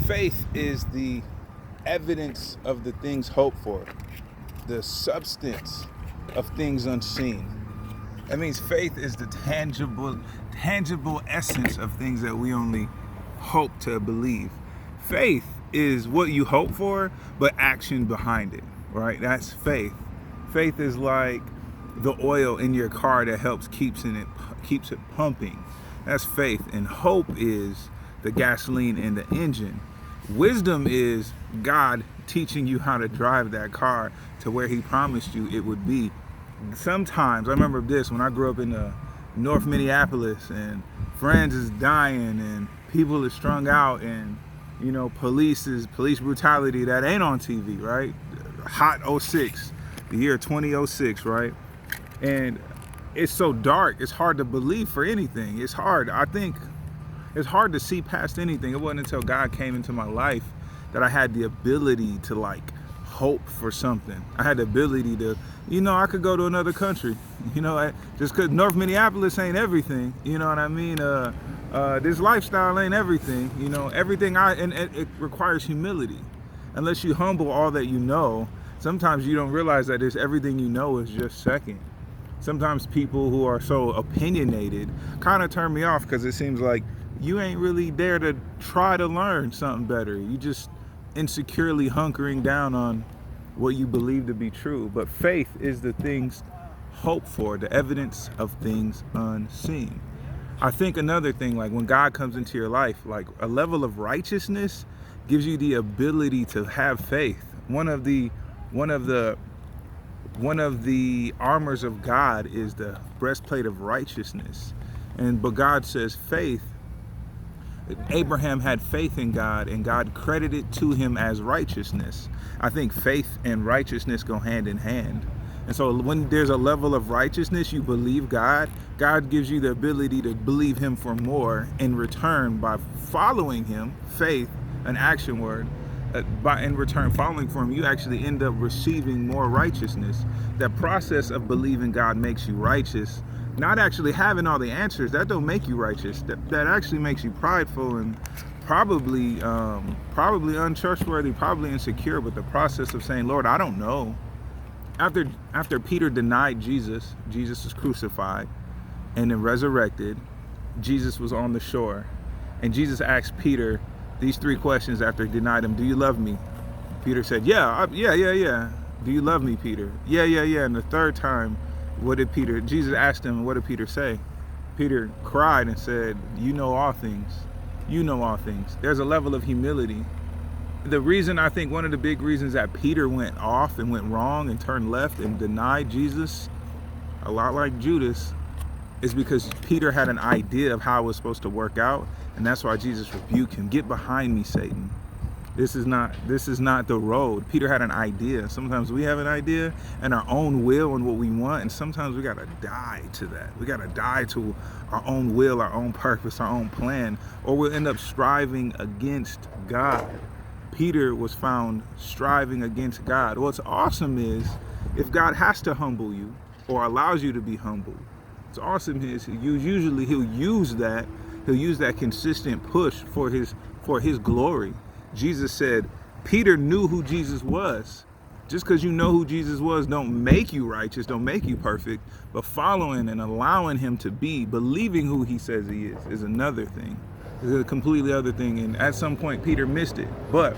Faith is the evidence of the things hoped for, the substance of things unseen. That means faith is the tangible essence of things that we only hope to believe. Faith is what you hope for, but action behind it, right? That's faith. Faith is like the oil in your car that keeps it pumping. That's faith. And hope is the gasoline in the engine. Wisdom is God teaching you how to drive that car to where he promised you it would be. Sometimes, I remember this when I grew up in North Minneapolis, and friends is dying and people are strung out, and police brutality that ain't on TV, right? Hot 06, the year 2006, right? And it's so dark, it's hard to believe for anything. It's hard. I think it's hard to see past anything. It wasn't until God came into my life that I had the ability to hope for something. I had the ability to, I could go to another country, just because North Minneapolis ain't everything, you know what I mean? This lifestyle ain't everything, and it requires humility. Unless you humble all that you know, sometimes you don't realize that everything you know is just second. Sometimes people who are so opinionated kind of turn me off because it seems like you ain't really there to try to learn something better. You just insecurely hunkering down on what you believe to be true. But faith is the things hoped for, the evidence of things unseen. I think another thing, when God comes into your life, a level of righteousness gives you the ability to have faith. One of the armors of God is the breastplate of righteousness. But God says faith. Abraham had faith in God, and God credited to him as righteousness. I think faith and righteousness go hand in hand. And so when there's a level of righteousness, you believe God, God gives you the ability to believe him for more in return by following him, faith, an action word. In return, following for him, you actually end up receiving more righteousness. That process of believing God makes you righteous. Not actually having all the answers, that don't make you righteous. That actually makes you prideful and probably untrustworthy, probably insecure. But the process of saying, Lord, I don't know. After Peter denied Jesus, Jesus was crucified and then resurrected. Jesus was on the shore, and Jesus asked Peter these three questions after he denied him. Do you love me? Peter said, yeah. Do you love me, Peter? Yeah. And the third time, Jesus asked him, what did Peter say? Peter cried and said, you know all things. You know all things. There's a level of humility. The reason, I think one of the big reasons that Peter went off and went wrong and turned left and denied Jesus, a lot like Judas, is because Peter had an idea of how it was supposed to work out. And that's why Jesus rebuked him. Get behind me, Satan. This is not the road. Peter had an idea. Sometimes we have an idea and our own will and what we want, and sometimes we gotta die to that. We gotta die to our own will, our own purpose, our own plan, or we'll end up striving against God. Peter was found striving against God. What's awesome is if God has to humble you or allows you to be humbled, what's awesome is he'll use that consistent push for his glory. Jesus said, Peter knew who Jesus was. Just because you know who Jesus was don't make you righteous, don't make you perfect, but following and allowing him to be, believing who he says he is another thing. It's a completely other thing, and at some point Peter missed it. But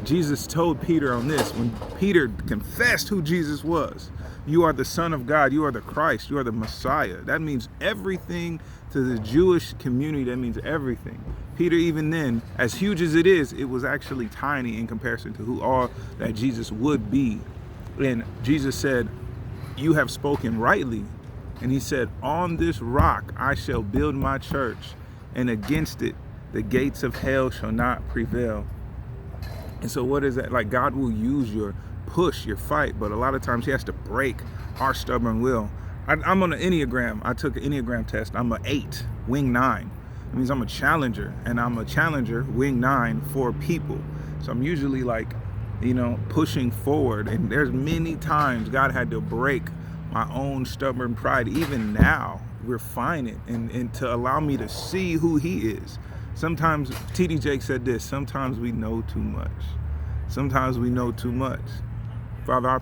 Jesus told Peter on this, when Peter confessed who Jesus was, you are the Son of God, you are the Christ, you are the Messiah. That means everything to the Jewish community, that means everything. Peter, even then, as huge as it is, it was actually tiny in comparison to who all that Jesus would be. And Jesus said, you have spoken rightly. And he said, on this rock I shall build my church, and against it the gates of hell shall not prevail. And so what is that? God will use your push, your fight, but a lot of times he has to break our stubborn will. I'm on an Enneagram. I took an Enneagram test. I'm an 8, wing 9. It means I'm a challenger, and I'm a challenger, wing 9, for people. So I'm usually pushing forward. And there's many times God had to break my own stubborn pride. Even now, refine it and to allow me to see who he is. Sometimes, T.D. Jakes said this, sometimes we know too much. Sometimes we know too much. Father, I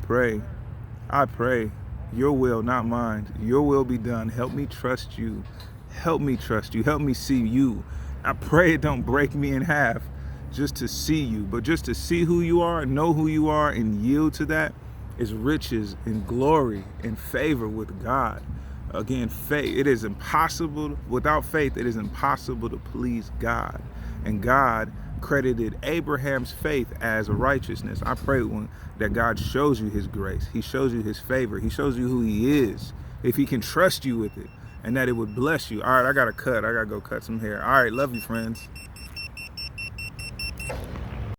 pray, your will, not mine, your will be done. Help me trust you. Help me trust you. Help me see you. I pray it don't break me in half just to see you, but just to see who you are, know who you are, and yield to that is riches and glory and favor with God. Again, faith, it is impossible, without faith, it is impossible to please God. And God credited Abraham's faith as a righteousness. I pray that God shows you his grace. He shows you his favor. He shows you who he is, if he can trust you with it, and that it would bless you. All right, I got to go cut some hair. All right, love you, friends.